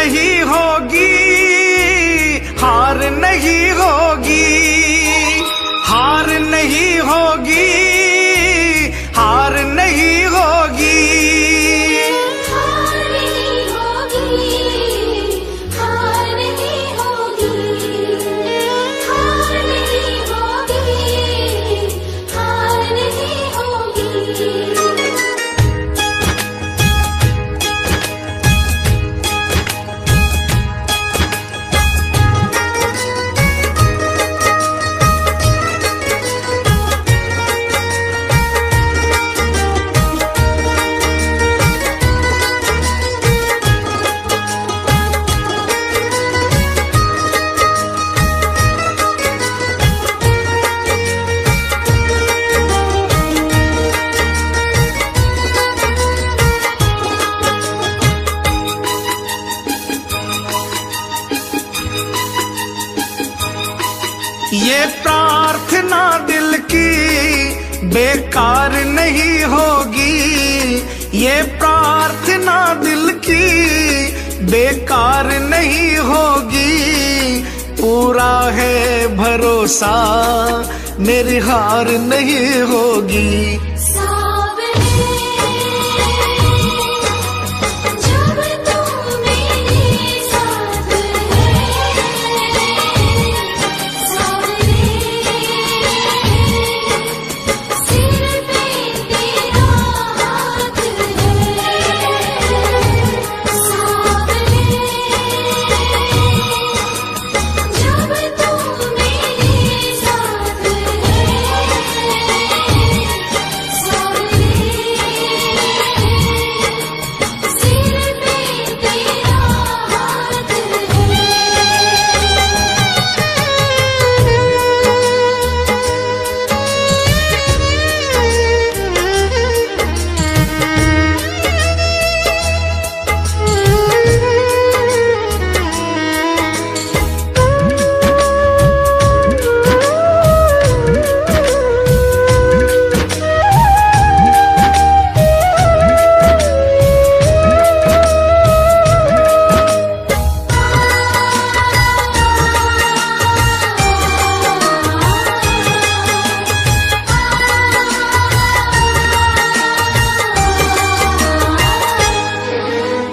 नहीं होगी, हार नहीं होगी, हार नहीं होगी, हार नहीं होगी, हार नहीं होगी, हार नहीं होगी, हार नहीं होगी, हार नहीं होगी। ये प्रार्थना दिल की बेकार नहीं होगी, ये प्रार्थना दिल की बेकार नहीं होगी। पूरा है भरोसा मेरी हार नहीं होगी।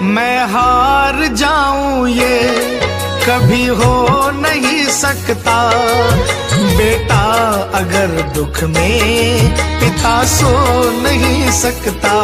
मैं हार जाऊं ये कभी हो नहीं सकता। बेटा अगर दुख में पिता सो नहीं सकता।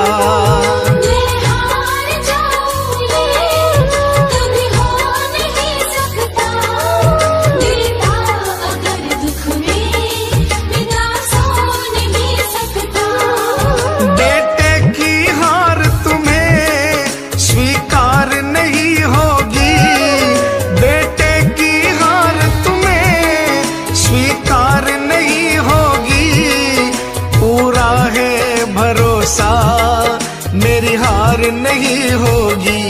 मेरी हार नहीं होगी।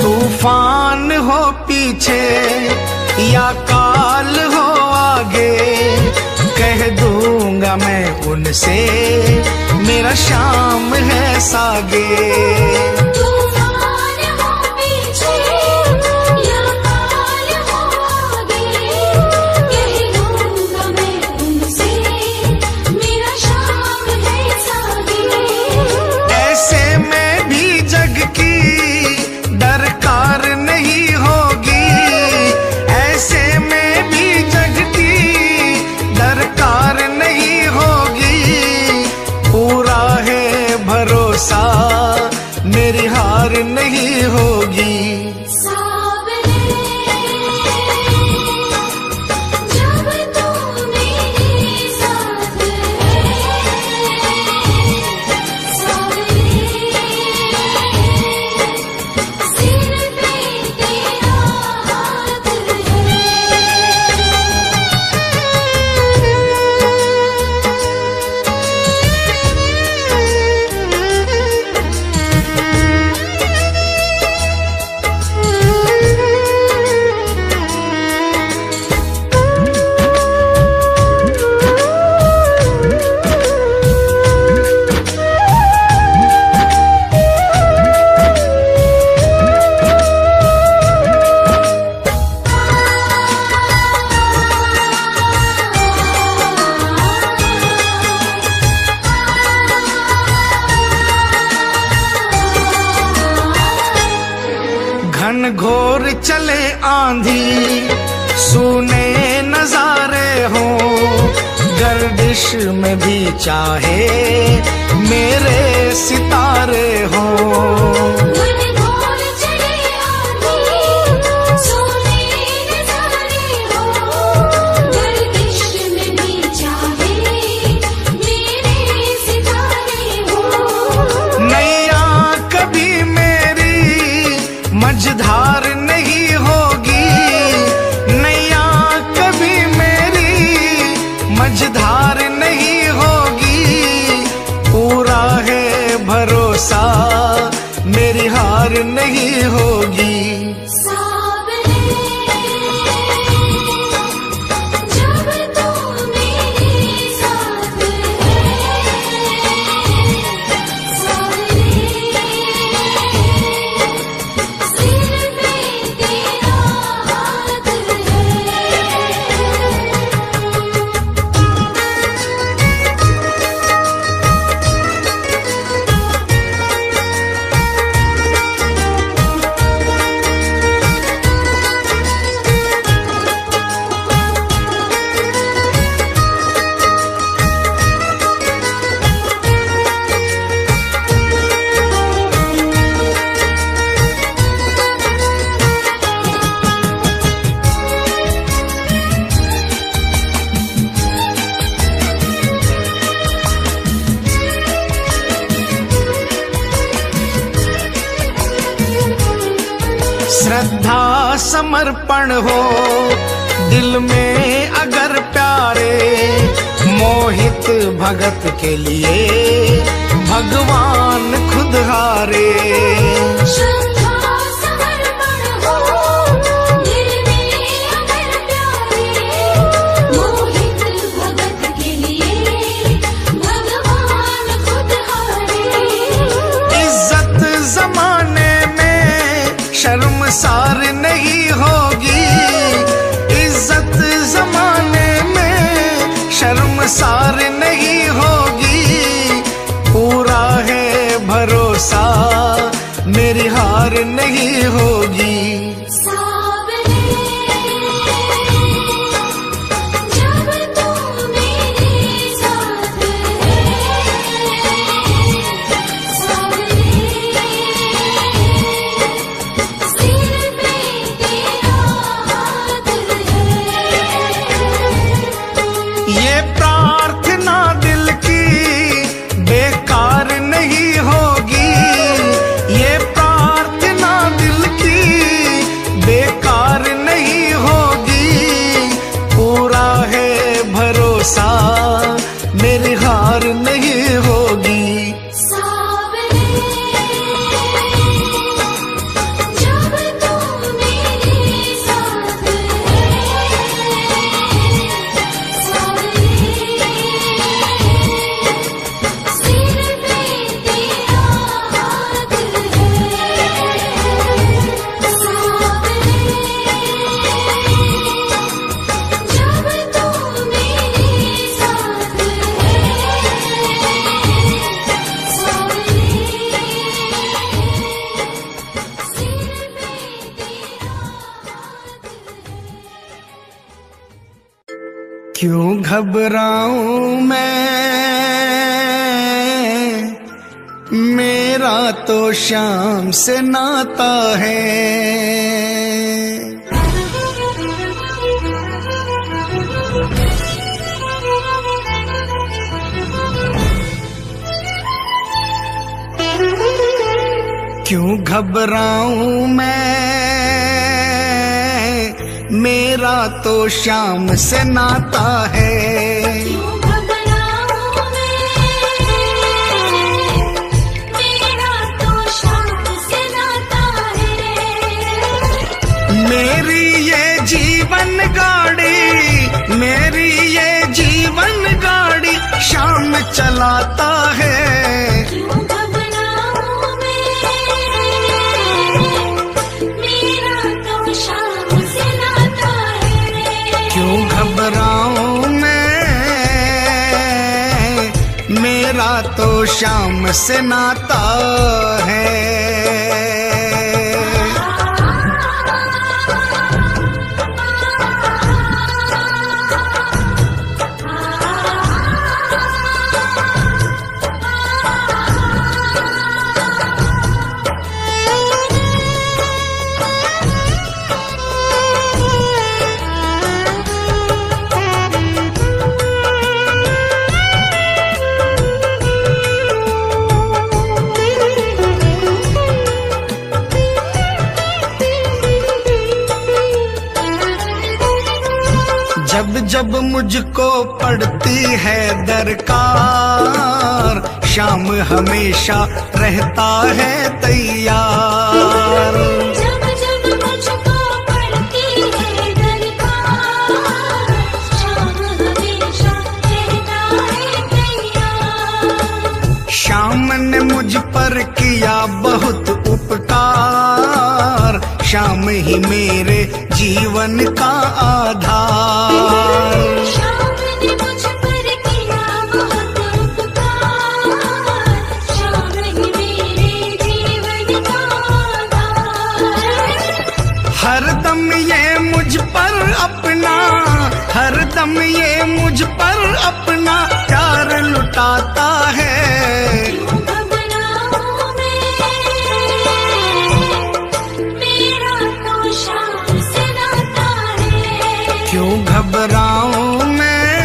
तूफान हो पीछे या काल हो आगे, कह दूंगा मैं उनसे मेरा शाम है सागे। ऐसे में भी जग की दरकार नहीं होगी। भरोसा मेरी हार नहीं होगी। घोर चले आंधी सुने नजारे हो, गर्दिश में भी चाहे मेरे सितारे हो। नैया कभी मेरी मझधार नहीं होगी, नैया कभी मेरी मझधार नहीं होगी। पूरा है भरोसा मेरी हार नहीं होगी। श्रद्धा समर्पण हो दिल में अगर प्यारे, मोहित भगत के लिए भगवान खुद हारे। शर्मसार नहीं होगी, इज्जत जमाने में शर्मसार नहीं होगी। पूरा है भरोसा मेरी हार नहीं होगी। ये प्रार्थना दिल की बेकार नहीं होगी, ये प्रार्थना दिल की बेकार नहीं होगी। पूरा है भरोसा मेरी हार नहीं होगी। क्यों घबराऊं मैं मेरा तो शाम से नाता है। क्यों घबराऊं मैं, मेरा तो शाम से नाता है। क्यों घबराऊं मैं, मेरा तो शाम से नाता है। मेरी ये जीवन गाड़ी, मेरी ये जीवन गाड़ी शाम चलाता है। क्यों घबराऊं मैं, मेरा तो शाम से नाता है। क्यों घबराऊं मैं, मेरा तो शाम से नाता है। जब जब मुझको पड़ती है दरकार, शाम हमेशा रहता है तैयार। जब जब मुझको पड़ती है दरकार, शाम हमेशा रहता है तैयार। शाम ने मुझ पर किया बहुत उपकार, शाम ही मेरे जीवन का आधार। शाम ने मुझ पर किया बहुत उपकार, शाम ही मेरे जीवन का आधार। हरदम ये मुझ पर अपना, हरदम ये मुझ पर अपना प्यार लुटाता है। क्यों घबराऊं मैं, मेरा तो शाम से नाता है। क्यों घबराऊं मैं,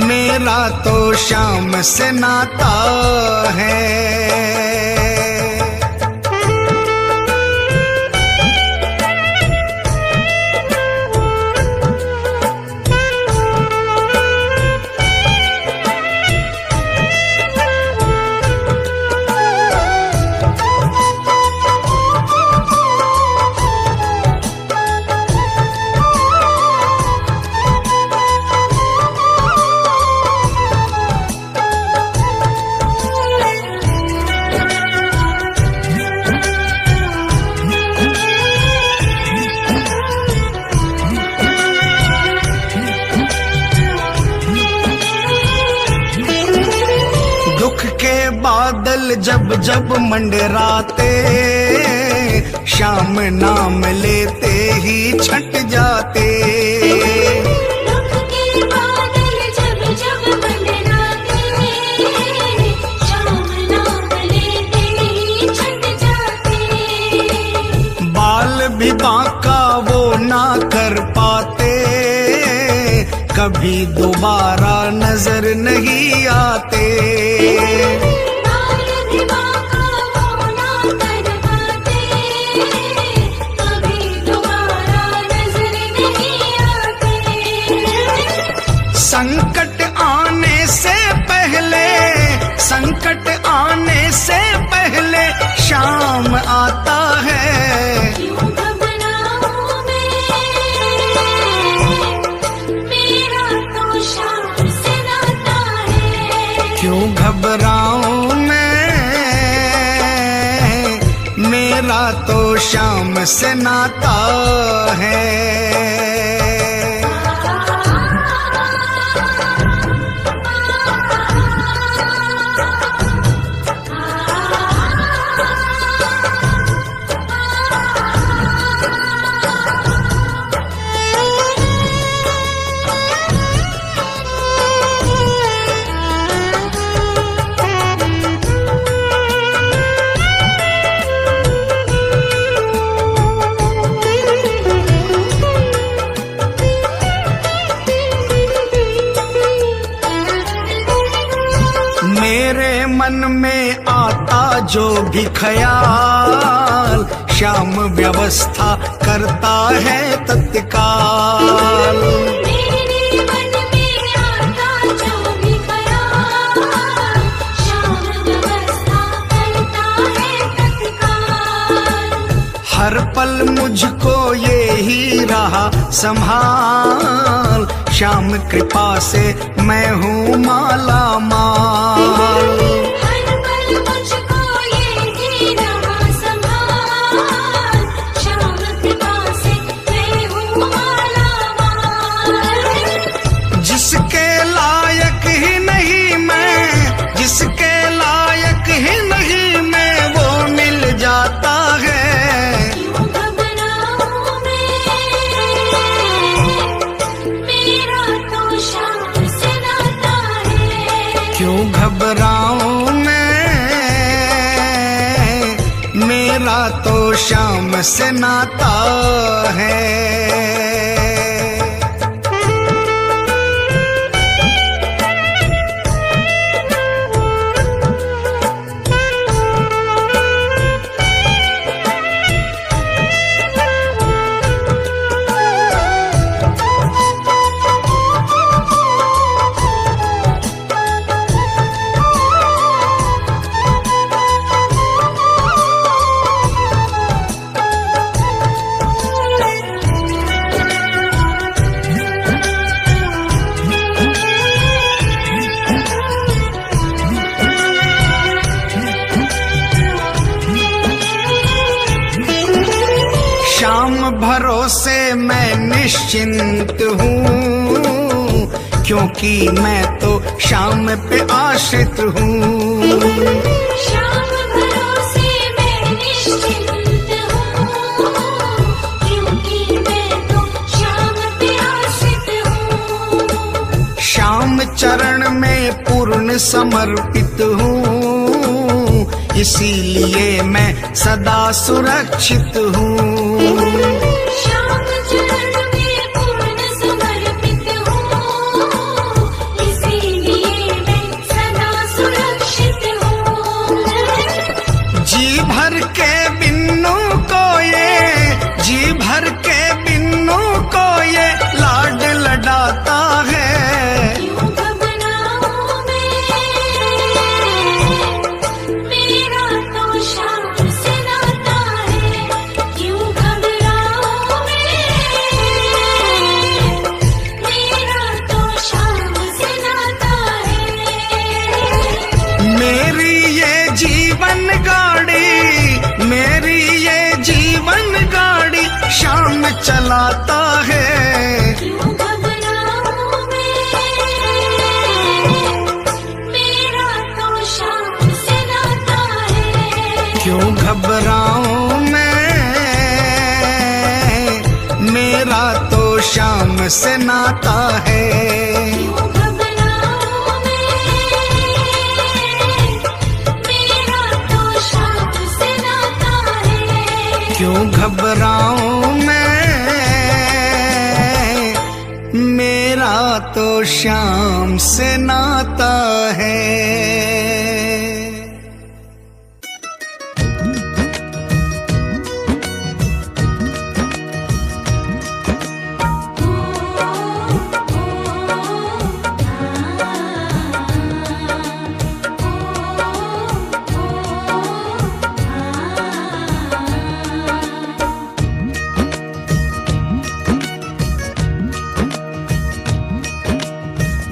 मेरा तो शाम से नाता है। दुख के बादल जब जब मंडराते, शाम नाम लेते ही छट जाते। दुख के बादल जब जब मंडराते, शाम नाम लेते ही छट जाते। बाल भी बांका वो ना कर पाते, कभी दोबारा नजर नहीं आते। बाल भी बांका वो ना कर पाते, कभी दोबारा नजर नहीं आते। संकट आने से पहले, संकट आने से पहले शाम आता है। क्यों घबराऊं मैं, मेरा तो शाम से नाता है। क्यों घबराऊं मैं, मेरा तो शाम से नाता है। में आता जो भी ख्याल, श्याम व्यवस्था करता है तत्काल। मेरे मन में आता जो भी ख्याल, श्याम व्यवस्था करता है तत्काल। हर पल मुझको ये ही रहा संभाल, श्याम कृपा से मैं हूँ माला माल। हर पल मुझको ये ही रहा संभाल, श्याम कृपा से मैं हूँ माला माल। जिसके लायक ही नहीं मैं, जिसके लायक ही नहीं मैं, वो मिल जाता है। क्यों घबराऊं मैं, मेरा तो श्याम से नाता है। क्यों घबराऊं मैं, मेरा तो श्याम से नाता है। श्याम भरोसे मैं निश्चिंत हूँ, क्योंकि मैं तो श्याम पे आश्रित हूँ। श्याम भरोसे मैं निश्चिंत हूँ, क्योंकि मैं तो श्याम पे आश्रित हूँ। श्याम चरण में पूर्ण समर्पित हूँ, इसीलिए मैं सदा सुरक्षित हूँ। श्याम चरण में पूर्ण समर्पित हूँ, इसीलिए मैं सदा सुरक्षित हूँ। जी भर के बिन्नू को ये, जी भर के बिन्नू को ये लाड लडाता है। क्यों घबराऊं मैं, मेरा तो श्याम से नाता है। क्यों घबराऊं मैं, मेरा तो श्याम से नाता है। मेरी ये जीवन गाड़ी, मेरी ये जीवन गाड़ी श्याम चलाता है। क्यों घबराऊं मैं, मेरा तो श्याम से नाता है। क्यों घबराऊं मैं, मेरा तो श्याम से नाता है। क्यों घबराऊं मैं, मेरा तो श्याम से नाता है। क्यों घबराऊं मैं, मेरा तो श्याम से नाता है।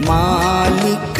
मालिक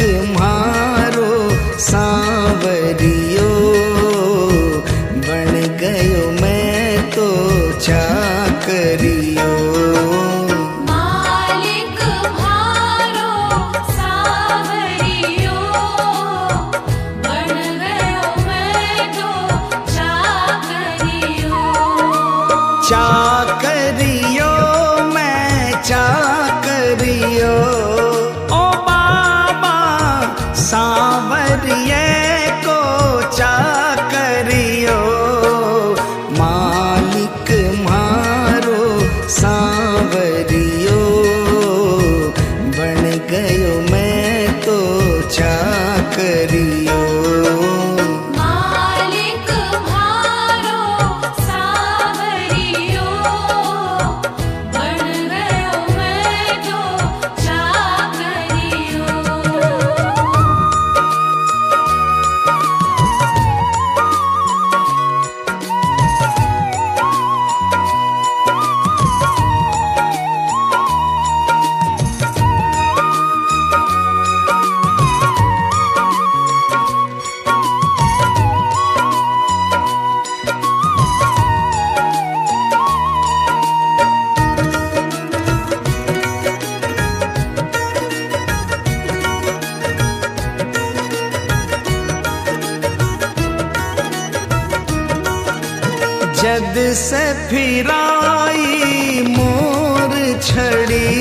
जद से फिराई मोर छड़ी,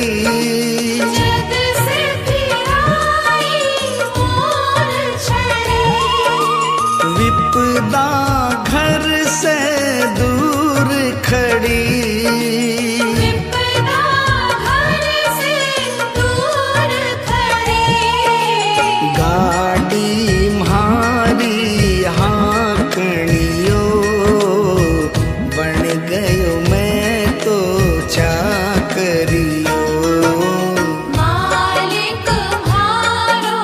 जद से फिराई मोर छड़ी, विपदा घर से दूर खड़ी, विपदा घर से दूर खड़ी, गाड़ी म्हारी हाँकणियो, बन गयो मैं तो चाकरियो। मालिक म्हारो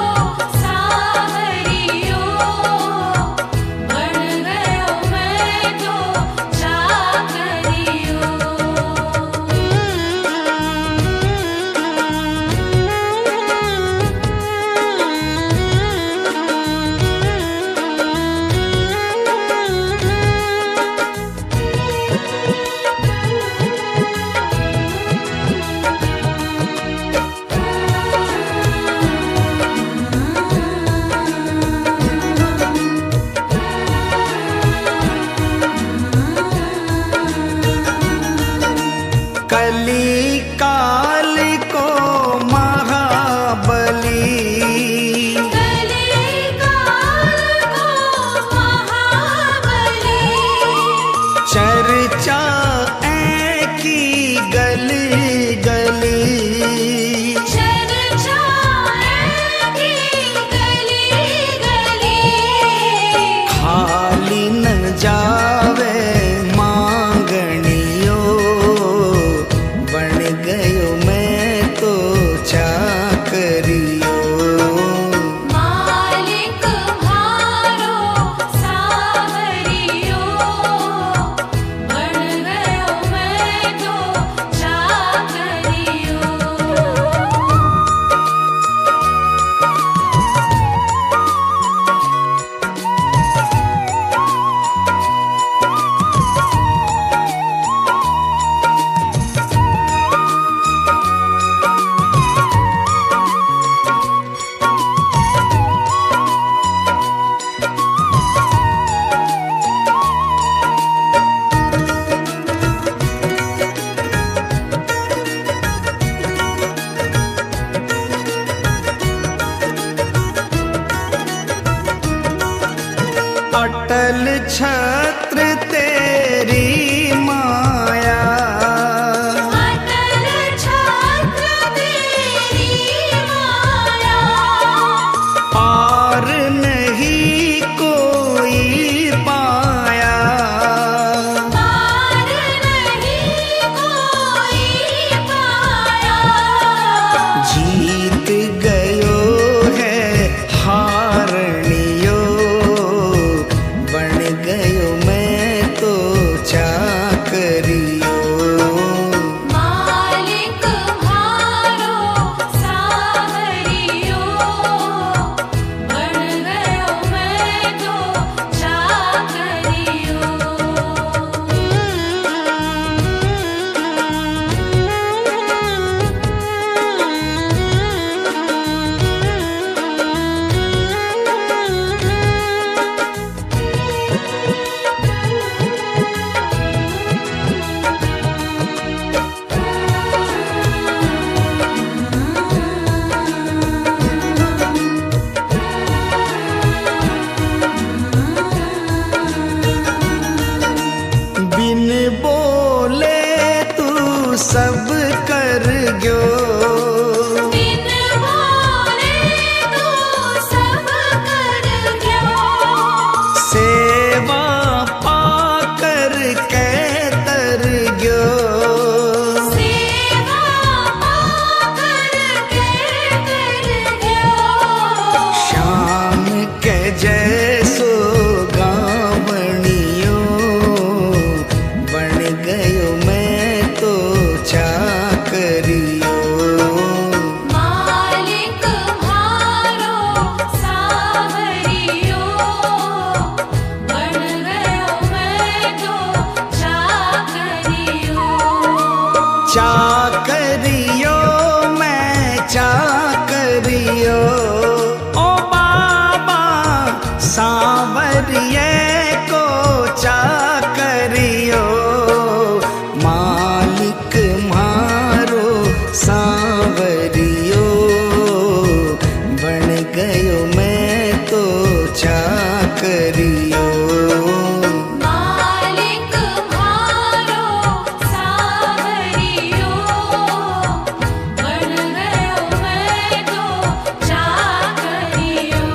सावरियो, बन गयो मैं तो चाकरियो। कली काल को महाबली, कली काल को महाबली, चर्चा की गली गली, चर्चा की गली गली, खाली न जावे मांगणियो, बन गयो मैं तो चाकरियो। मालिक म्हारो सावरियो, बन गयो मैं तो चाकरियो। अटल छत्र तेरी माया, अटल छत्र तेरी माया, पार नहीं कोई पाया, पार नहीं कोई पाया, जीत गयो है हारनियो, बन गयो मैं तो चाकरियो। मालिक म्हारो सावरियो, बन गयो मैं तो चाकरियो। बिन बोले तू सब कर गयो, बिन बोले तू सब कर गयो, सेवा पाकर के तर गयो, सेवा पाकर के कर गयो, शाम के जैसो गावणियो, बन गयो मैं तो चाकरियो। मालिक म्हारो सावरियो, बन गयो मैं तो चाकरियो। चाकरियो मैं चाकरियो, ओ बाबा सांवरिये को चाकरियो। करियो। मालिक म्हारो सावरियो, बन गयो मैं तो चाकरियो।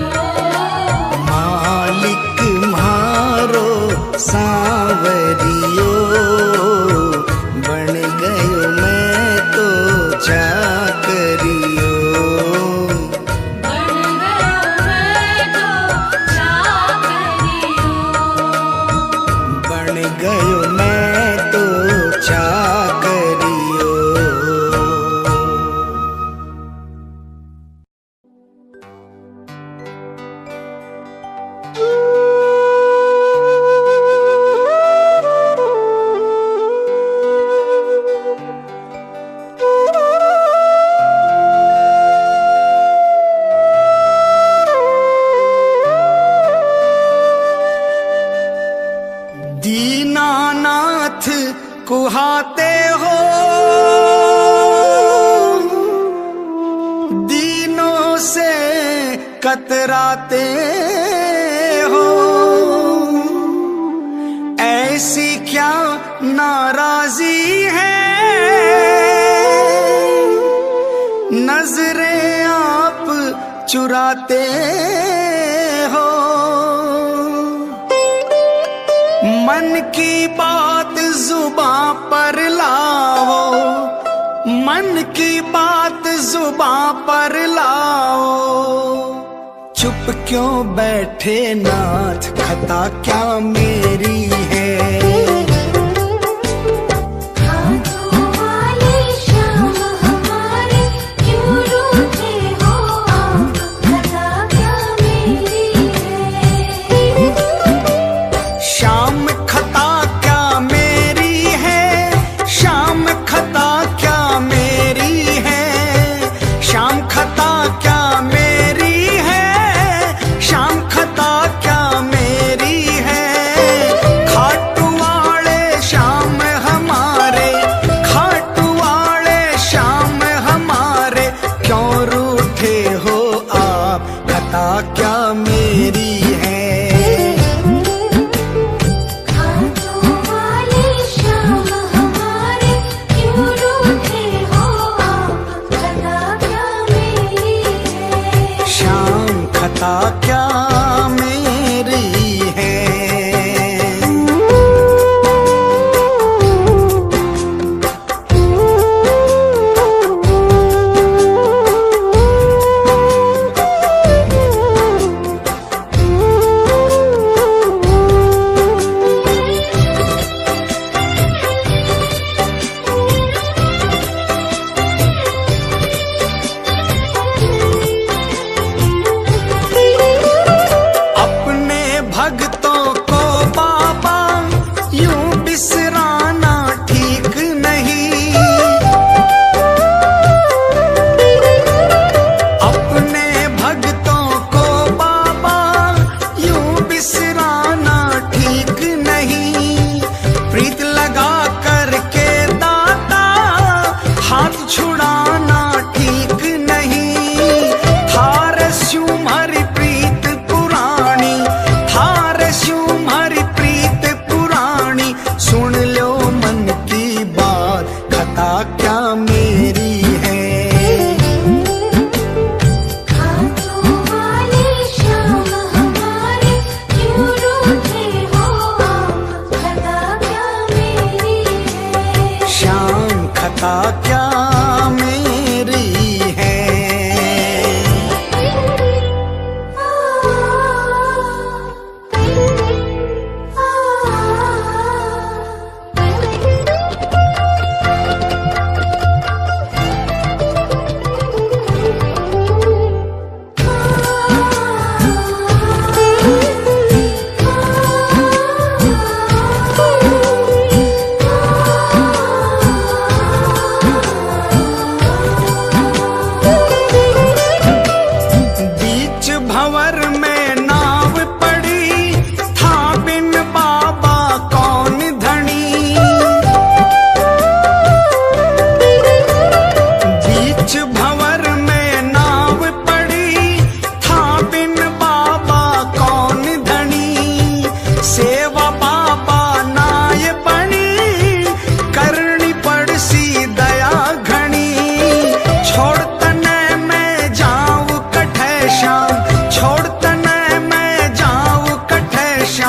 मालिक म्हारो सांवरियो, बन गयो मैं तो चाकरियो। बन गयो मैं तो चाकरियो। बन गयो मैं तो चाकरियो। दीनानाथ कुहाते हो, दीनों से कतराते हो। ऐसी क्या नाराजी है, नजरें आप चुराते हो। मन की बात जुबां पर लाओ, मन की बात जुबां पर लाओ। चुप क्यों बैठे नाथ, खता क्या मेरी है। हाथों वाले श्याम हमारे क्यों रूठे हो आप, खता क्या मेरी है। शाम खता क्या मेरी है, शाम खता क्या मेरी है। शाम खता क्या मेरी है, शाम खता क्या मेरी है। खाटुवाड़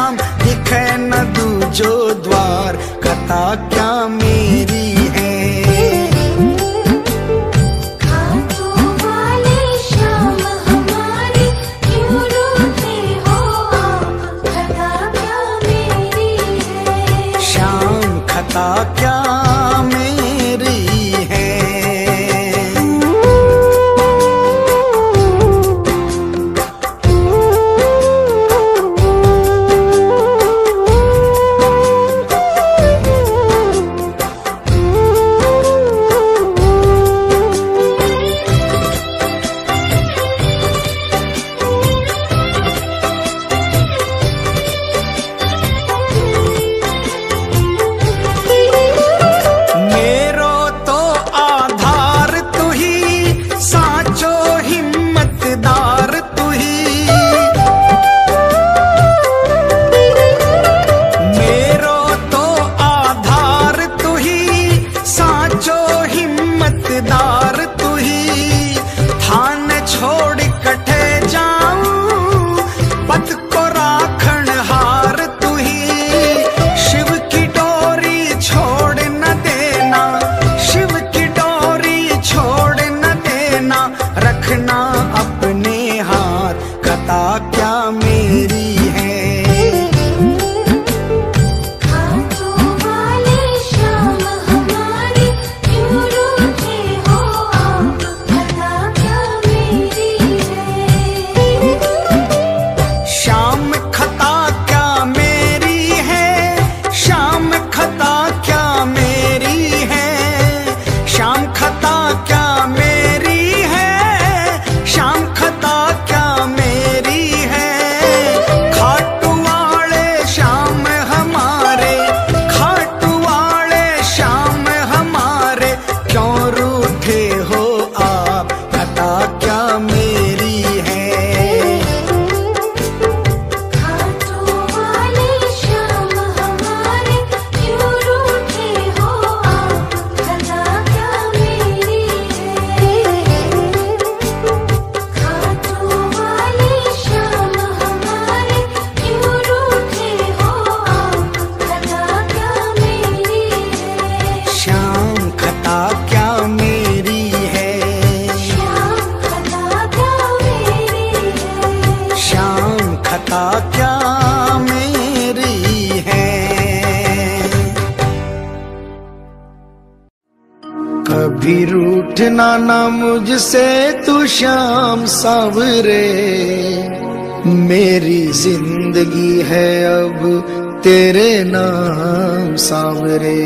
शाम दिखे न दूजो द्वार, खता क्या मेरी है। खाटू वाले श्याम हमारे क्यों रूठे हो आप, खता क्या मेरी है। शाम खता क्या मेरी है। कभी रूठना ना मुझसे तू श्याम सावरे, मेरी जिंदगी है अब तेरे नाम सावरे।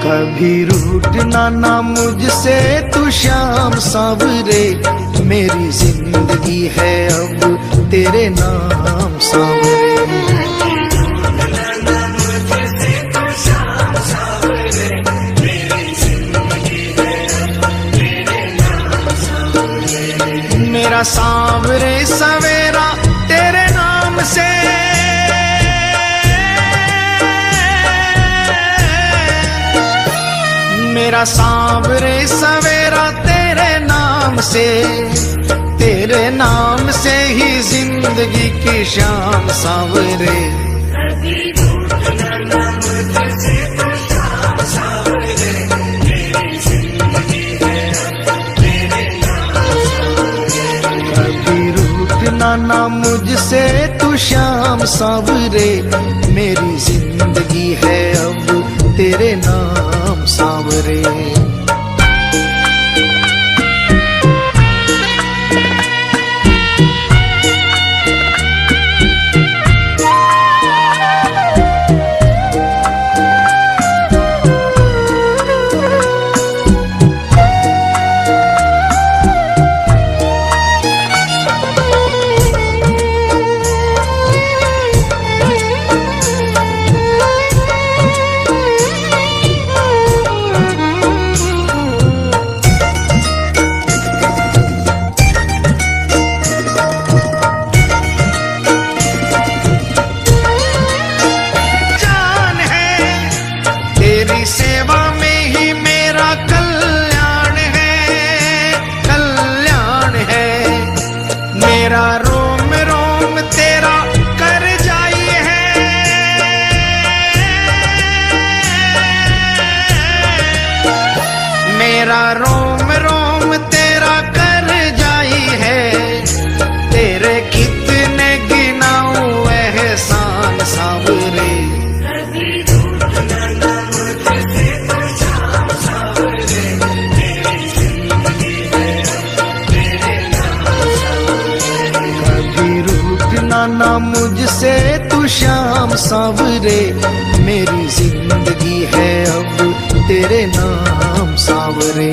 कभी रूठना ना मुझसे तू श्याम सावरे, मेरी जिंदगी है अब तेरे नाम सावरे। मेरा सांवरे सवेरा तेरे नाम से, मेरा सांवरे सवेरा तेरे नाम से, तेरे नाम से ही जिंदगी की शाम सांवरे। कभी रूठना ना मुझसे तू श्याम सांवरे, मेरी जिंदगी है अब तेरे नाम सांवरे। रोम रोम तेरा कर जाई है, तेरे कितने गिनाऊं एहसान सांवरे। कभी रूठना ना मुझसे तू श्याम सांवरे, मेरी जिंदगी है अब तेरे नाम सांवरे।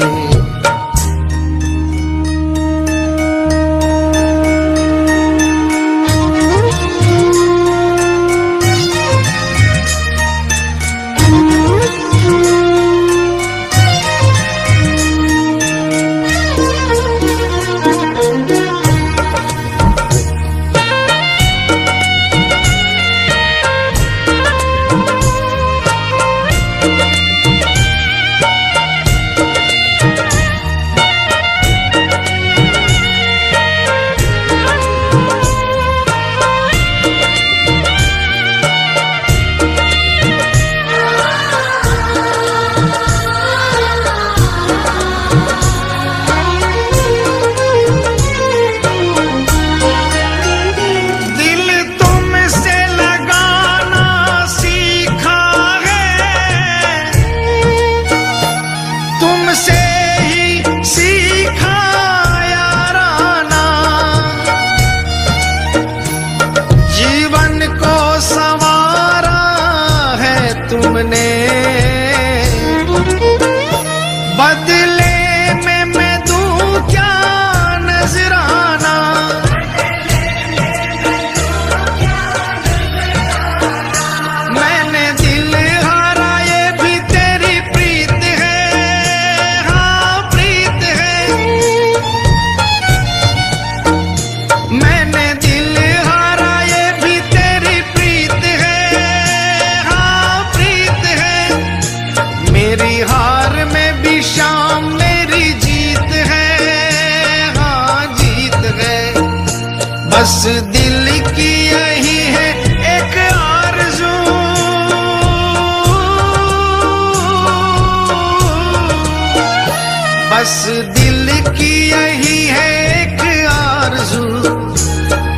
बदले में मैं दूं क्या नजराना, मैंने दिल हारा ये भी तेरी प्रीत है, हाँ प्रीत है। मैंने दिल हारा ये भी तेरी प्रीत है, हाँ प्रीत है। मेरी हार में भी शाम मेरी जीत है, हाँ जीत है। बस दिल की यही है एक आरज़ू, बस दिल की यही है एक आरज़ू,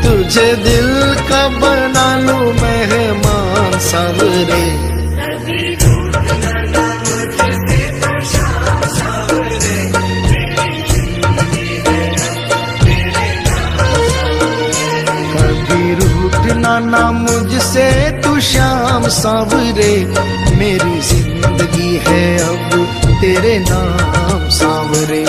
तुझे दिल का बना लूं मेहमान सांवरे। ना मुझसे तू श्याम सांवरे, मेरी जिंदगी है अब तेरे नाम सांवरे।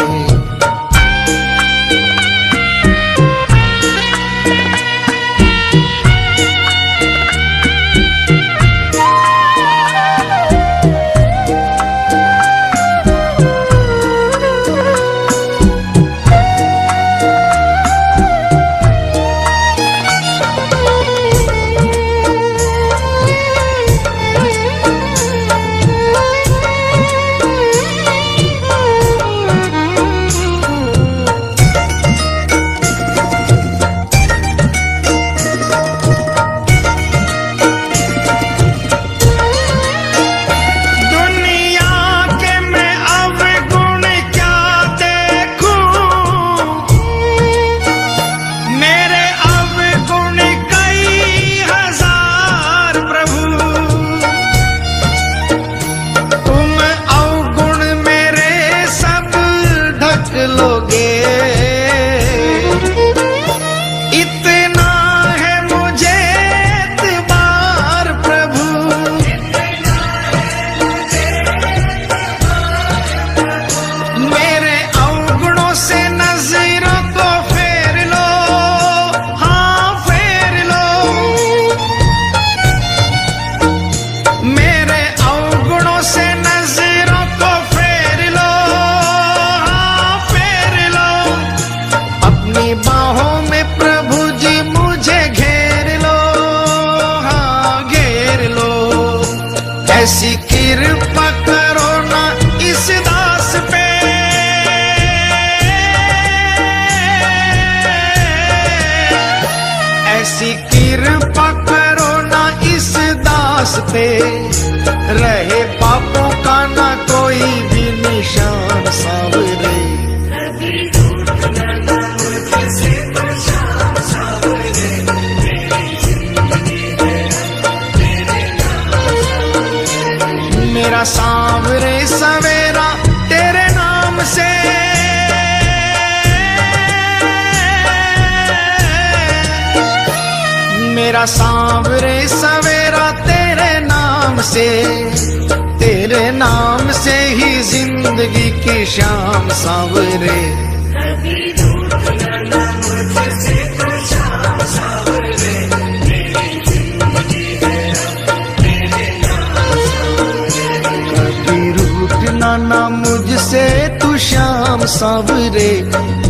ऐसी कृपा करो ना इस दास पे, ऐसी कृपा करो ना इस दास पे, रहे पापों का ना कोई भी निशान सांवरे। मेरा सांवरे सवेरा तेरे नाम से ही जिंदगी की शाम सांवरे। कभी रूठ न मुझसे तो शाम सांवरे, मेरी जिंदगी है मेरे नाम सांवरे। कभी रूठना ना मुझसे तू श्याम सांवरे,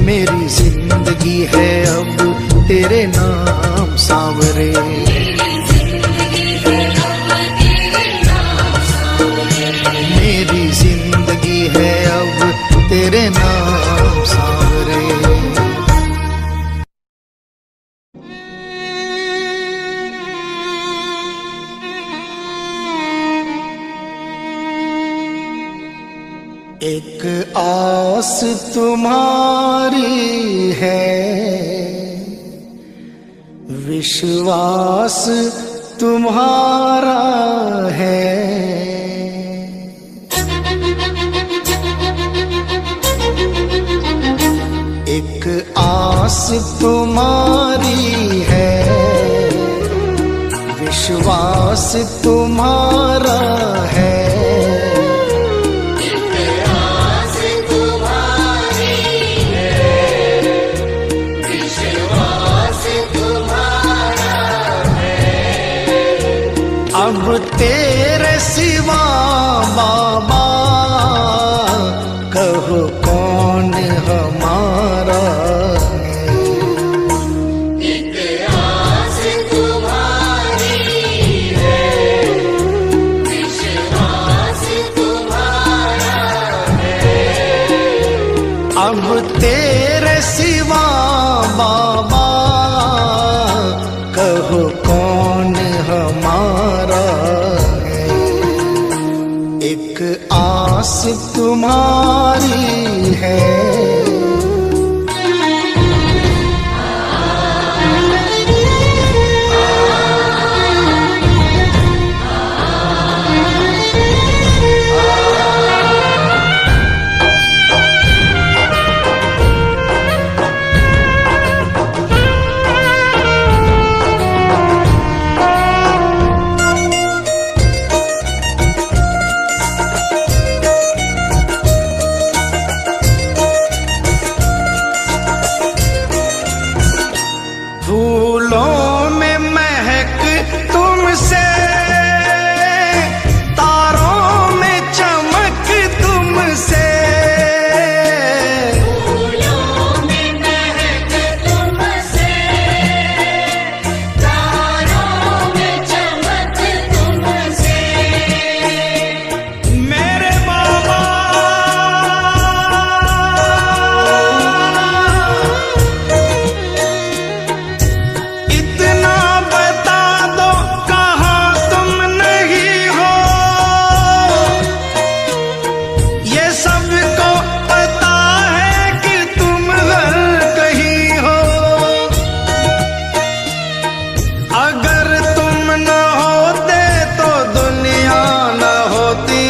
मेरी जिंदगी है अब तेरे नाम सांवरे। मेरी जिंदगी है अब तेरे नाम सांवरे। एक आस तुम्हारी है, विश्वास तुम्हारा है। एक आस तुम्हारी है, विश्वास तुम्हारा है। अब तेरे सिवा बाबा कहो कौन हमारा है। एक आस तुम्हारी है, विश्वास तुम्हारा है। अब तेरे सिवा बाबा कहो कौन हमारा है। एक आस तुम्हारी है। फूलों में महक तुमसे, तारों में चमक तुमसे। फूलों में महक तुमसे, तारों में चमक तुमसे। मेरे बाबा इतना बता दो कहाँ तुम नहीं हो, ये सबको पता है कि तुम हर कहीं हो। अगर तुम न होते तो दुनिया न होती,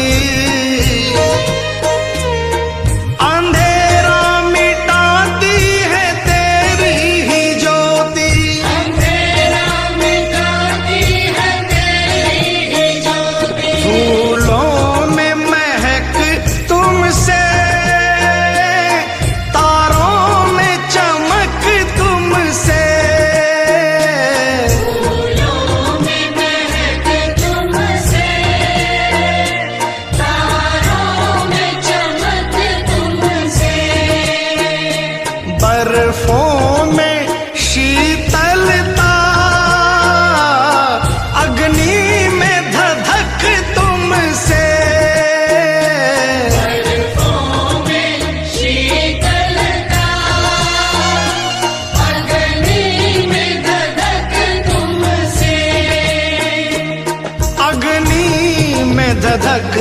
अंधेरा मिटाती है तेरी ही ज्योति। अंधेरा मिटाती है तेरी ही ज्योति। फूलों में महक तुमसे, तारों में चमक तुमसे। फूलों में महक तुमसे, तारों में चमक तुमसे। बर्फों में शीतलता, अग्नि में धधक तुमसे। बर्फों में शीतलता, अग्नि में धधक तुमसे। अग्नि में धधक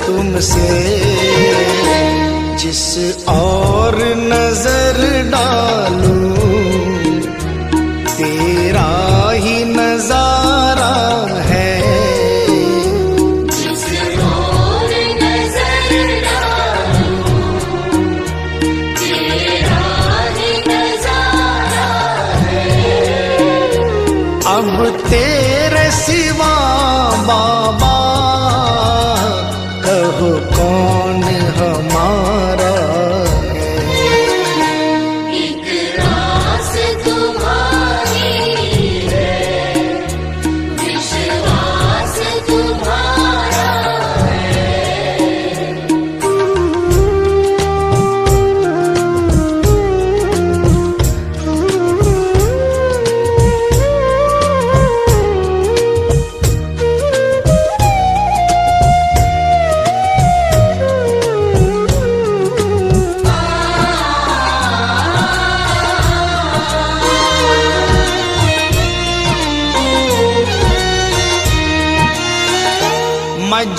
तुमसे। जिस और नजर डालूं तेरा ही नजारा है। जिस ओर नजर डालूं, तेरा ही नजारा है। अब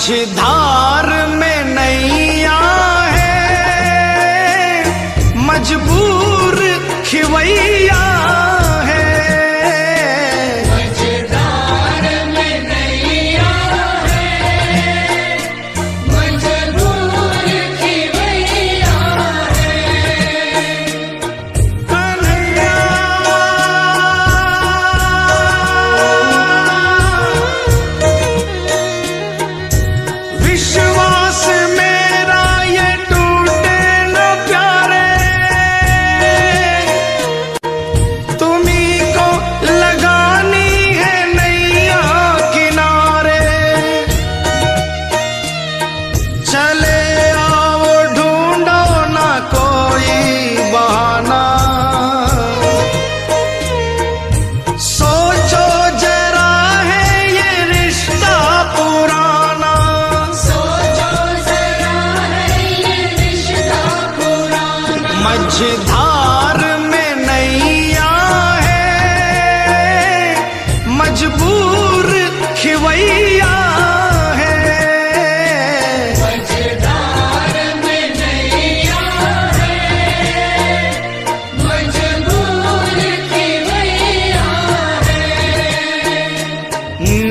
मझधार में नैया है, मजबूर खिवैया है। मझधार में नैया है, मजबूर खिवैया है। कन्हैया विश्वास मेरा ये टूटे न प्यारे, तुम्ही को लगानी है नैया किनारे। चले आओ ढूंढो ना कोई बहाना, सोचो जरा है ये रिश्ता पुराना। सोचो जरा है ये रिश्ता पुराना। मझधार में नैया है, मजबूर खिवैया है। मझधार में नैया है, मजबूर खिवैया है।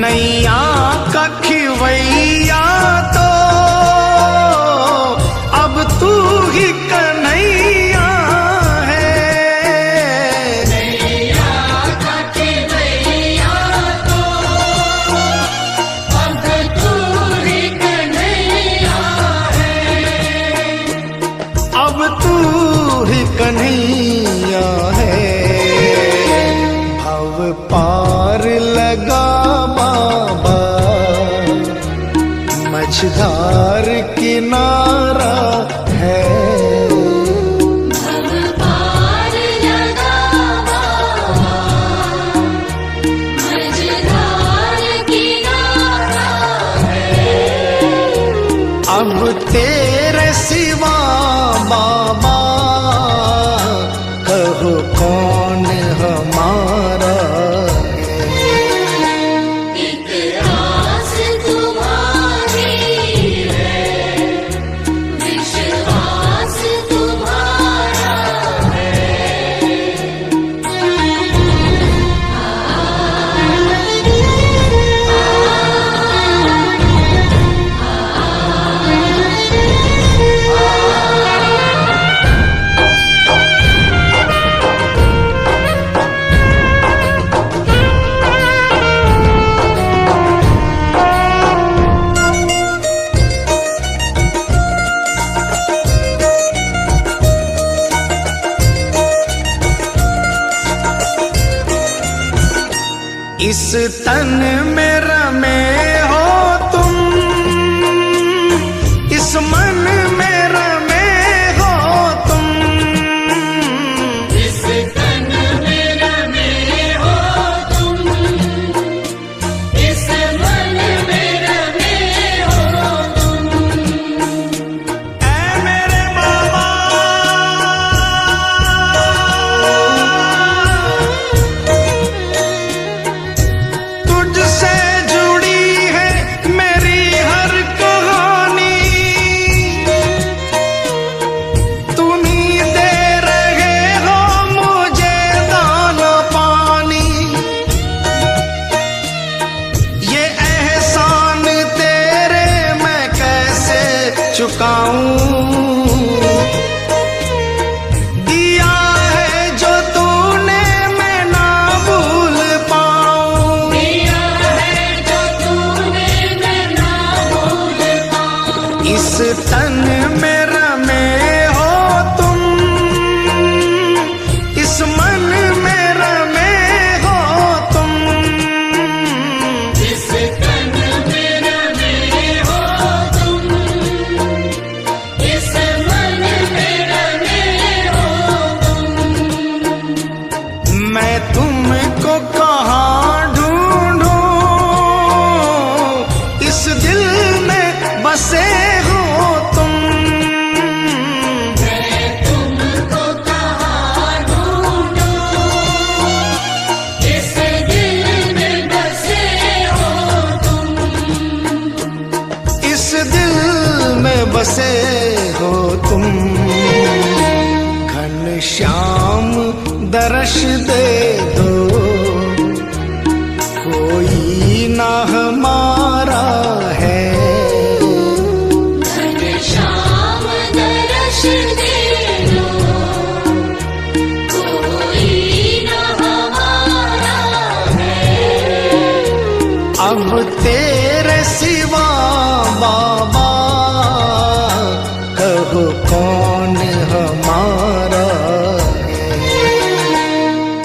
नैया का खिवैया तो अब तू ही कन्हैया है। नैया का खिवैया तो अब तू ही कन्हैया है। अब तू ही कन्हैया है। भव पार लगा बाबा, मझधार किनारा है। भव पार लगा बाबा, मझधार किनारा है। अब तेरे सिवा बाबा, कहो कौन हमारा है। एक आस तुम्हारी है, विश्वास तुम्हारा इस तन में रमे हो तुम, इस मन में रमे हो तुम। इस तन में रमे हो तुम, इस मन में रमे हो तुम। ऐ मेरे बाबा, तुझसे जुड़ी दर्श दे दो, कोई ना हमारा है। घनश्याम दर्श दे दो, कोई ना हमारा है। अब तेरे सिवा बाबा कहो कौन हमारा है।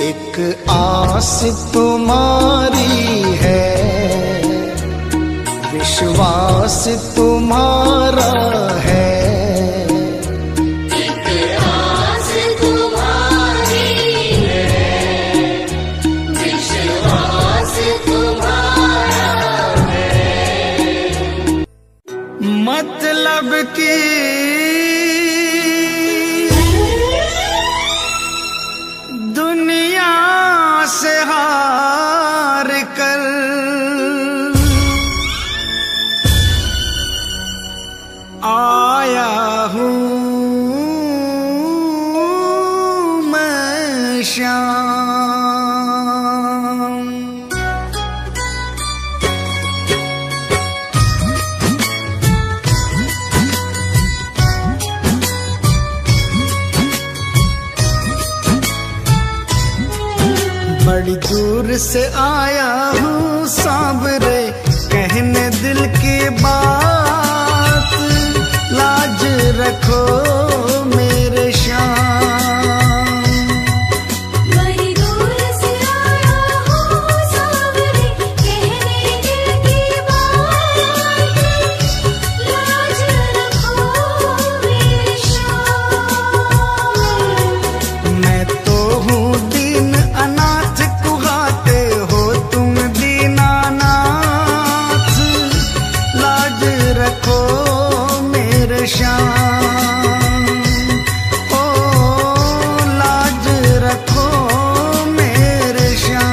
एक आस तुम्हारी है, विश्वास तुम्हारा है। एक आस तुम्हारी है, विश्वास तुम्हारा है। मतलब की दुनिया से हार कर आया हूँ मैं श्याम। बड़ी दूर से आया हूँ सांवरे, कहने दिल की बात, लाज रखो मेरे श्याम। बड़ी दूर से आया हूँ सांवरे, कहने दिल की बात, लाज रखो मेरे श्याम। मैं तो हूँ दीन अनाथ, कुहाते हो तुम दीनानाथ, लाज रखो मेरे श्याम। ओ लाज रखो मेरे श्याम।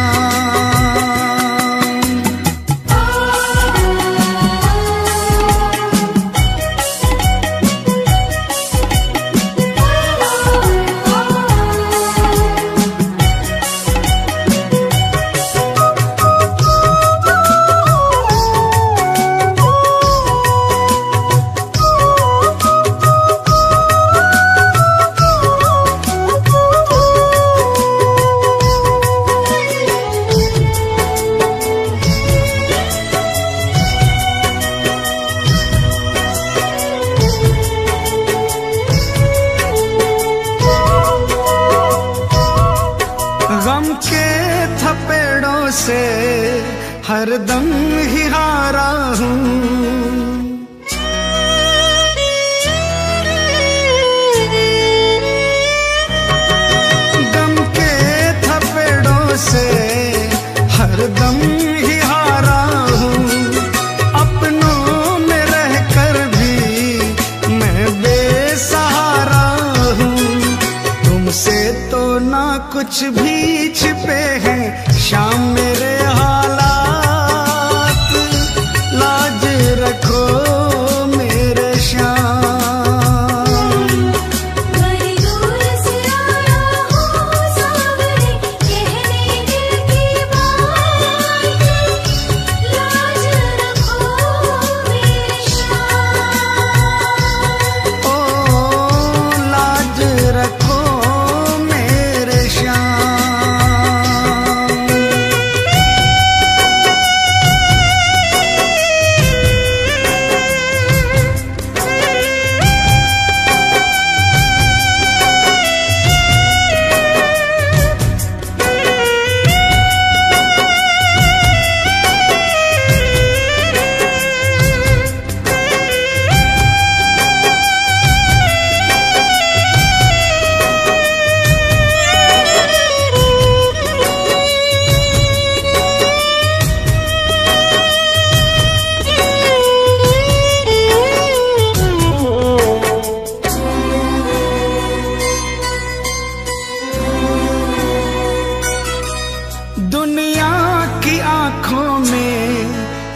गम के थपेड़ों से हरदम ही हारा हूँ। गम के थपेड़ों से हरदम ही हारा हूँ। अपनों में रहकर भी मैं बेसहारा हूँ। तुमसे तो ना कुछ भी छिपे हैं शाम मेरे हालात, लाज रखो मेरे श्याम। बड़ी दूर से आया हूँ सांवरे, कहने दिल की बात, लाज रखो मेरे श्याम। ओ लाज रखो मेरे श्याम।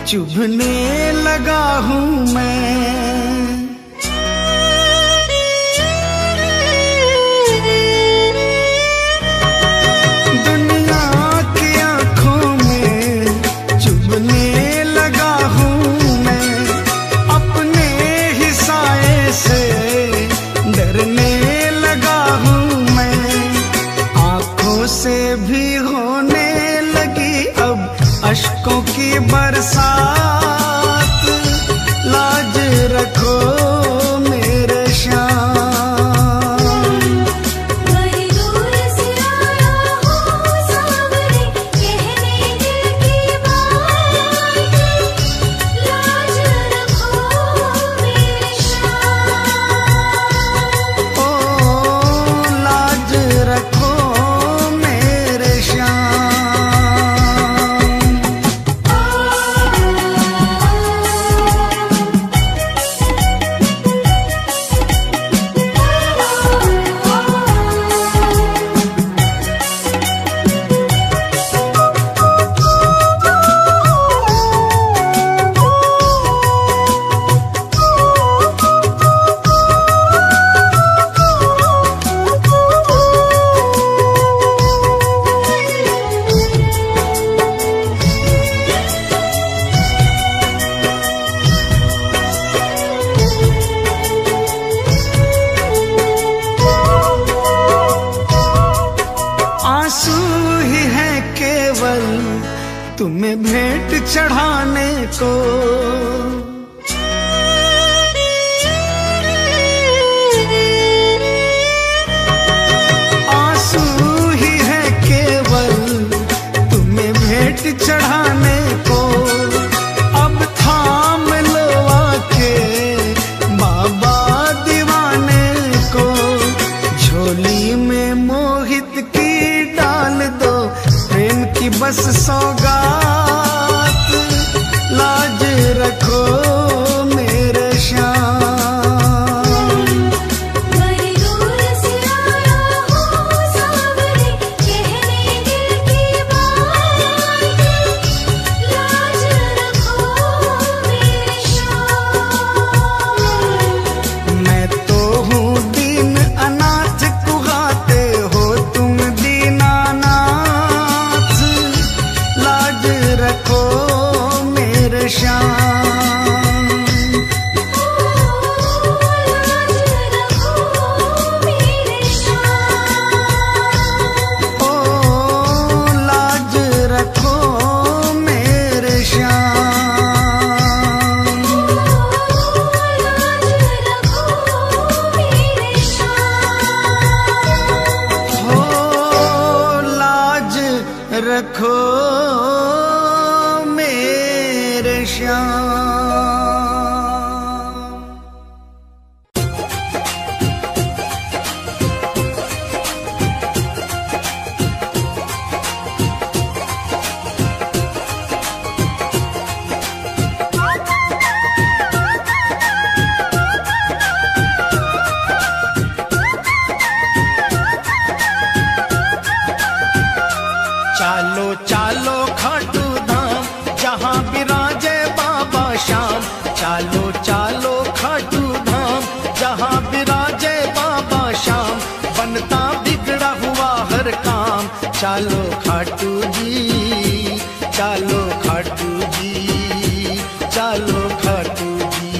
चुभने लगा हूँ मैं। से भी होने लगी अब अश्कों की बरसात। लाज रखो मेरे श्याम। बड़ी दूर से आया हूँ सावरे, कहने दिल की बात। लाज रखो मेरे श्याम। ओ लाज रखो मेरे श्याम। आंसू ही है केवल तुम्हें भेंट चढ़ाने को। आंसू ही है केवल तुम्हें भेंट चढ़ाने को। अब थाम लो आके बाबा दीवाने को। झोली में मोहित की डाल दो प्रेम की बस सौगात। लाज रखो मेरे श्याम। बड़ी दूर से आया हूँ सावरे, कहने दिल की बात। लाज रखो मेरे श्याम। मैं तो हूँ दीन अनाथ, कुहाते हो तुम दीनानाथ। लाज रखो मेरे श्याम। लाज रखो मेरे श्याम। ओ लाज रखो मेरे श्याम। चालो चालो खाटू धाम, जहाँ विराजे बाबा श्याम। चालो चालो खाटू धाम, जहाँ विराजे बाबा श्याम। बनता बिगड़ा हुआ हर काम। चालो खाटू जी, चालो खाटू जी, चालो खाटू जी।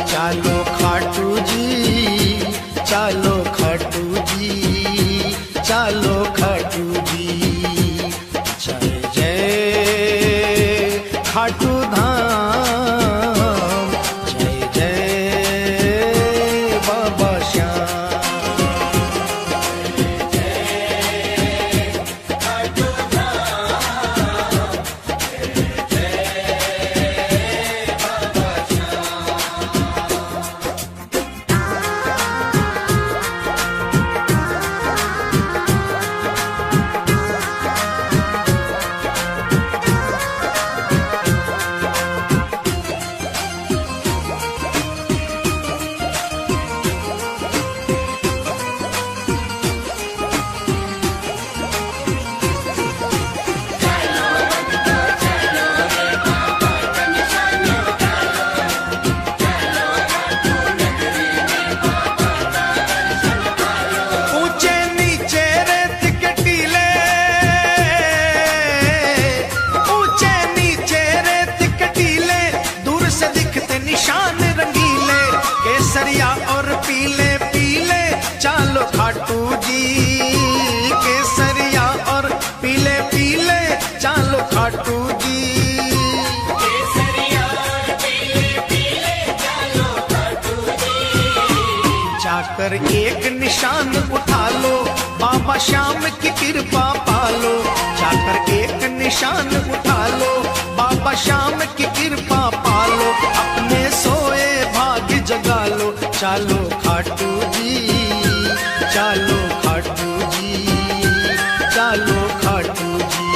चालो खाटू जी, चालो खाटू जी, चालो पीले पीले चालो खाटू जी, केसरिया और पीले पीले चालो खाटू जी। जाकर एक निशान उठा लो, बाबा श्याम की कृपा पालो। जाकर एक निशान उठा लो, बाबा श्याम की कृपा पालो। अपने सोए भाग्य जगा लो, चालो खाटू जी, चालो खाटू जी, चालो खाटू जी।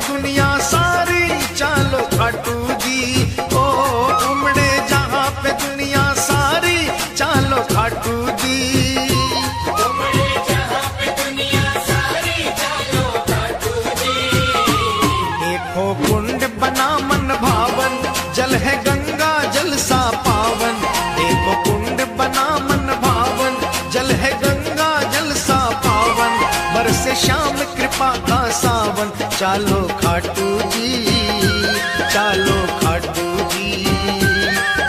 दुनिया सारी चालो खाटू जी, ओ उमड़े जहां पे दुनिया सारी चालो खाटू जी। उमड़े जहां पे दुनिया सारी चालो खाटू जी। देखो कुंड बना मन भावन, जल है गंगा जल सा पावन। देखो कुंड बना मन भावन, जल है गंगा जल सा पावन। बरसे श्याम कृपा का सावन, चालो खाटू जी, चालो खाटू जी,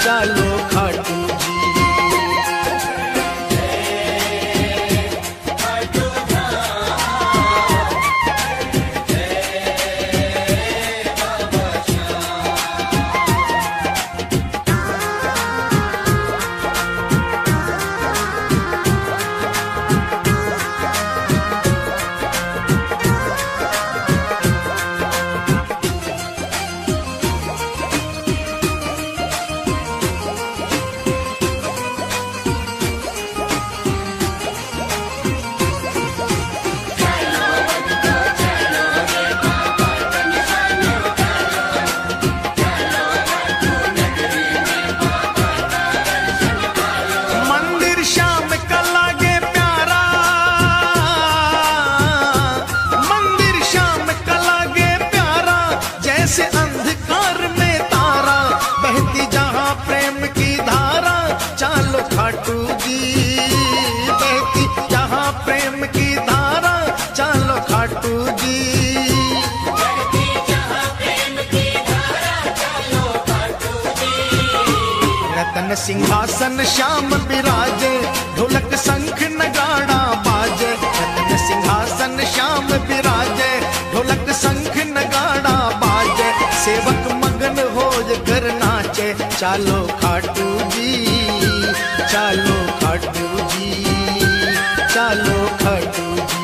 चालो खाटू जी। सिंहासन श्याम विराजे, ढोलक शंख नगाड़ा बाजे। रत्न सिंहासन श्याम विराजे, ढोलक शंख नगाड़ा बाजे। सेवक मगन हो कर नाचे, चालो खाटू जी, चालो खाटू जी, चालो खाटू जी।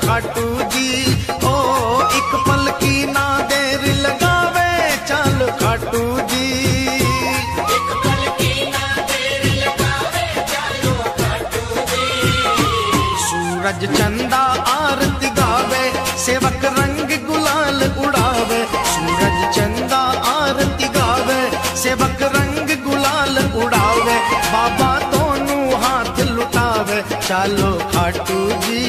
खाटू जी, ओ एक पल की ना देर लगावे, चालो खाटू जी। एक पल की ना देर लगावे, चालो खाटू जी। सूरज चंदा आरती गावे, सेवक रंग गुलाल उड़ावे। सूरज चंदा आरती गावे, सेवक रंग गुलाल उड़ावे। बाबा दोनों हाथ लुटावे, चालो खाटू जी।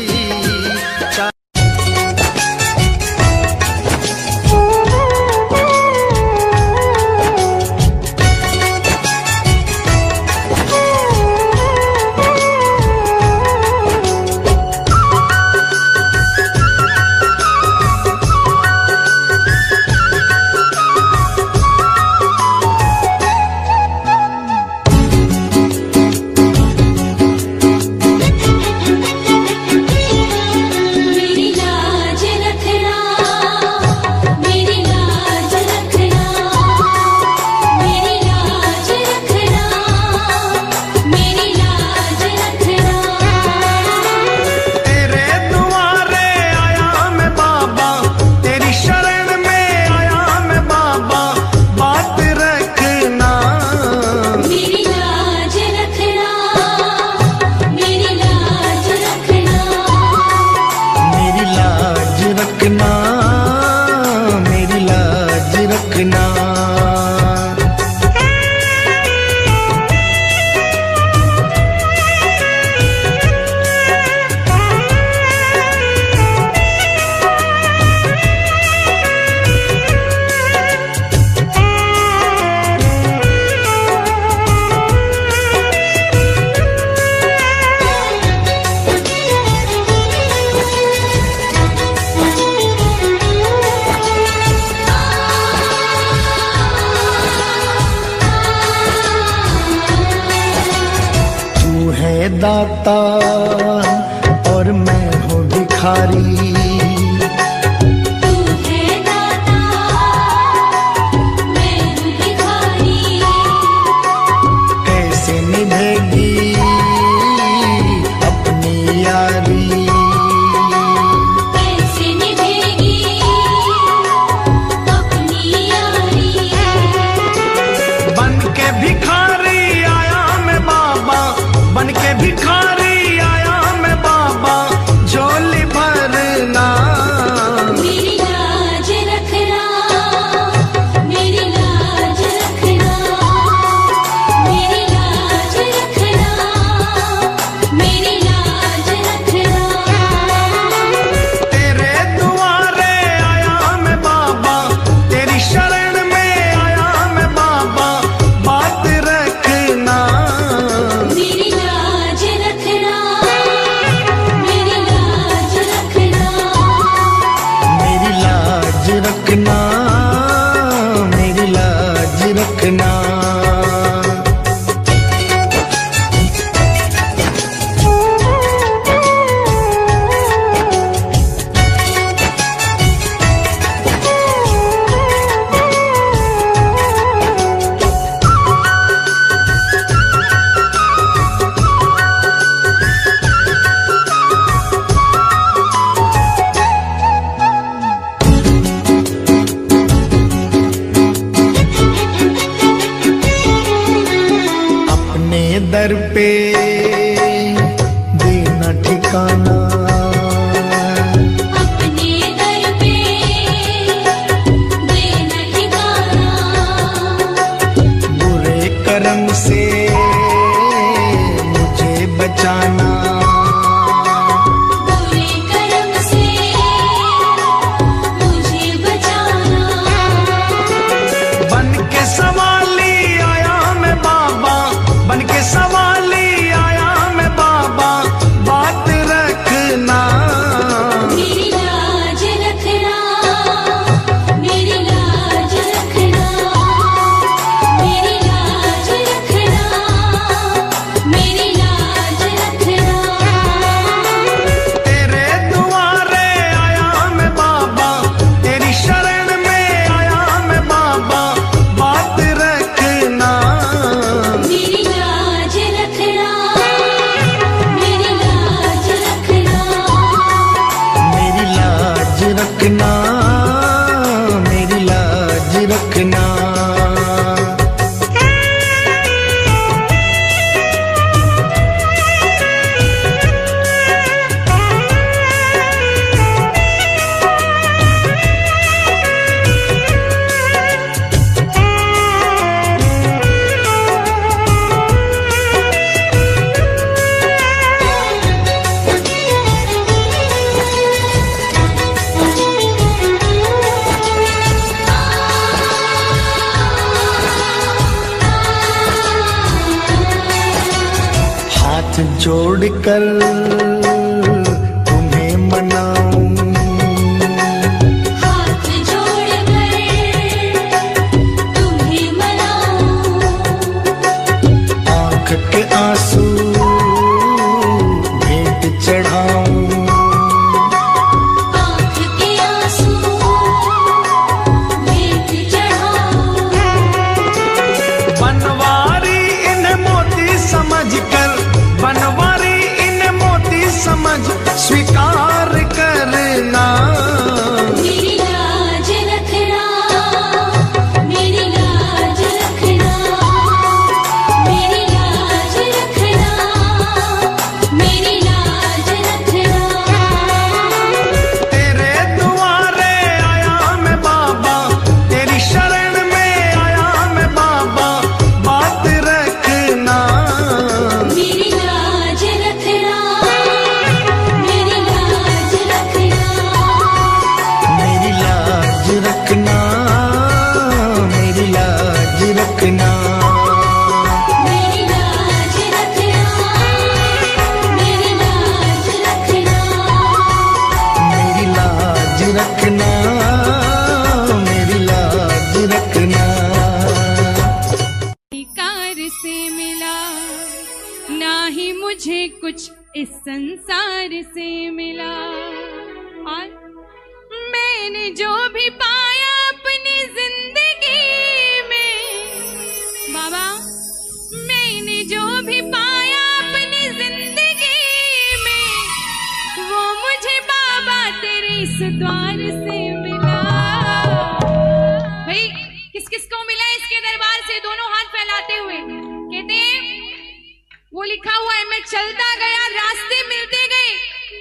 दाता और मैं हूँ भिखारी। तू है दाता, मैं हूँ भिखारी। कैसे निभेगी अपनी यारी, कैसे निभेगी अपनी यारी। बन के भिखारी आया मैं बाबा, बन के भिखारी आया मैं बाबा, झोली भरना मेरी लाज रखना, मेरी लाज रखना, मेरी लाज रखना, मेरी लाज रखना। तेरे दुआरे आया मैं बाबा, तेरी शरण में आया मैं बाबा, बात रखना मेरी लाज रखना, मेरी लाज रखना। मेरी लाज रखना, मेरी लाज रखना। अपने दर पे देना ठिकाना, अपने दर पे देना ठिकाना। बुरे कर्म से मुझे बचाना, बुरे कर्म से मुझे बचाना। बन के सवाली आया मैं बाबा, बन के सवाली आया मैं बाबा, बात रखना मेरी लाज रखना, मेरी लाज रखना, मेरी लाज रखना, मेरी लाज रखना। तेरे दुआरे आया मैं बाबा, तेरी शरण में आया मैं बाबा, बात रखना मेरी लाज रखना, मेरी लाज रखना। मेरी लाज रखना, मेरी लाज रखना। हाथ जोड़कर तुम्हें मनाऊं, हाथ जोड़कर तुम्हें मनाऊं। आंख के आंसू भेंट चढ़ाऊं, आँख के आंसू भेंट चढ़ाऊं। बनवारी इन्हें मोती समझकर, बनवारी इन्हें मोती समझ स्वीकार करना मेरी लाज रखना, मेरी लाज रखना, मेरी लाज रखना, मेरी लाज रखना। तेरे दुआरे आया मैं बाबा, तेरी शरण में आया मैं बाबा, बात रखना मेरी लाज रखना, मेरी लाज रखना। मेरी लाज रखना, मेरी लाज रखना। मेरी लाज रखना, मेरी लाज रखना। मेरी लाज रखना, मेरी लाज रखना। कार से मिला ना ही मुझे कुछ इस संसार से मिला। और मैंने जो भी पाया अपनी जिंदगी में, बाबा मैंने जो भी पाया अपनी जिंदगी में, वो मुझे बाबा तेरे इस द्वार से मिला। भाई किस किस को मिला इसके दरबार से? दोनों हाथ फैलाते हुए कहते हैं, वो लिखा हुआ है, मैं चलता गया रास्ते मिलते गए,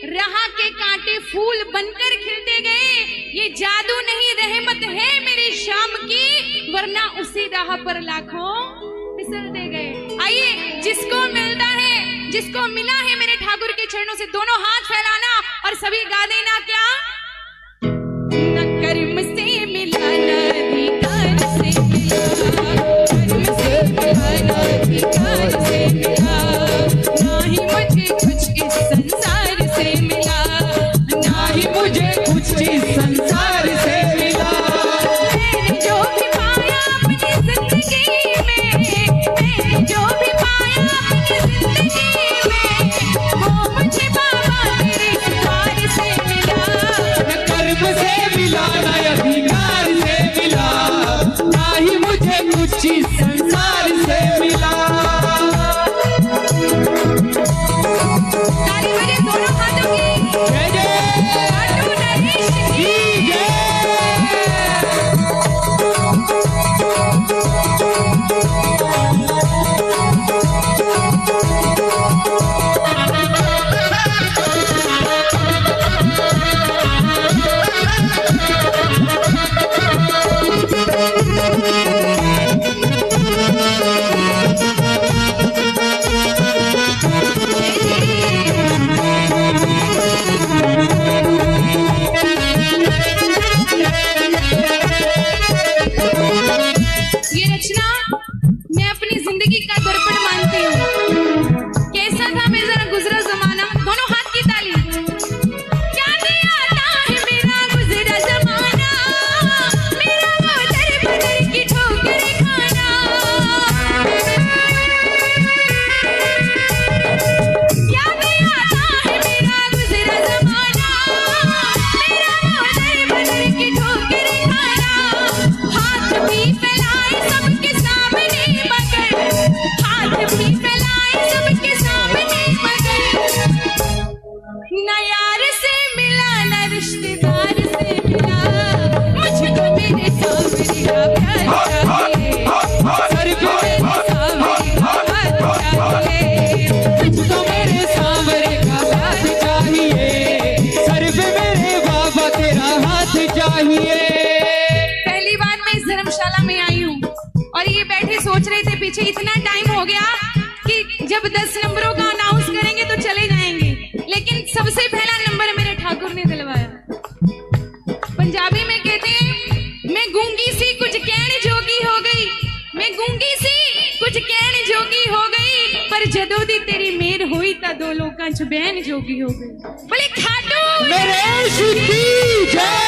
राह के कांटे फूल बनकर खिलते गए, ये जादू नहीं रहमत है मेरी शाम की, वरना उसी राह पर लाखों फिसलते गए। आइए, जिसको मिलता है, जिसको मिला है मेरे ठाकुर के चरणों से, दोनों हाथ फैलाना और सभी गा देना क्या? न कर्म से मिला न अधिकार से मिला, कर्म से मिला न अधिकार से मिला, ना ही मुझे कुछ इस संसार से मिला, ना ही मुझे कुछ इस संसार से मिला। मैंने जो भी पाया अपनी जिंदगी में, मैंने जो भी पाया अपनी जिंदगी में, वो मुझे बाबा तेरे द्वार से मिला। न कर्म से मिला न अधिकार से मिला, ना ही मुझे कुछ इस संसार से मिला। ताली बजे दोनों हाथों की। जय जय लाडू नरेश की जय। ये रचना मैं अपनी जिंदगी का दर्पण मानती हूँ। कैसा था मेरा जरा गुजरा जमाना? दोनों हाथ की ताली। क्या दिया है मेरा गुजरा जमाना, मेरा वो दर बदर की ठोकर खाना। क्या दिया है मेरा गुजरा जमाना, मेरा वो दर बदर की ठोकर खाना। हाथ भी फैलाए सबके सामने मगर, हाथ भी फैलाए सबके सामने मगर, न यार से मिला न रिश्तेदार से मिला, मुझको मेरे सामने का प्यार चाहिए, सर पे मेरे सामने का हाथ चाहिए, मुझको मेरे सांवरे का हाथ चाहिए, सर पे मेरे बाबा तेरा हाथ चाहिए। पहली बार मैं इस धर्मशाला में आई हूँ और ये बैठे सोच रहे थे पीछे इतना टाइम हो गया कि जब 10 नंबरों का अनाउंस करेंगे तो चले जाएंगे, लेकिन सबसे पहला नंबर मेरे ठाकुर ने दिलवाया। पंजाबी में कहते हैं, मैं गूंगी सी कुछ कहने जोगी हो गई, मैं गूंगी सी कुछ कहने जोगी हो गई, पर जदों दी तेरी मेहर होई ता दो लोकां च बहन जोगी हो गई। बोले खाटू नरेश की जय।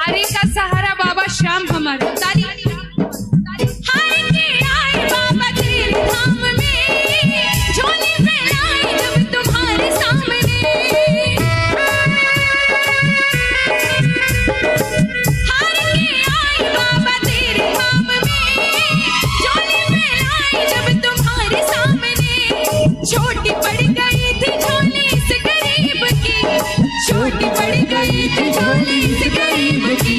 हरे का सहारा बाबा श्याम हमारे। ताली। हाय के आए बाबा तेरे धाम में, झोली फैलाए जब तुम्हारे सामने। हाय के आए बाबा तेरे धाम में, झोली फैलाए जब तुम्हारे सामने। छोटी पड़ गई थी झोली इस गरीब की, छोटी पड़ गई थी झोली इस गरीब की,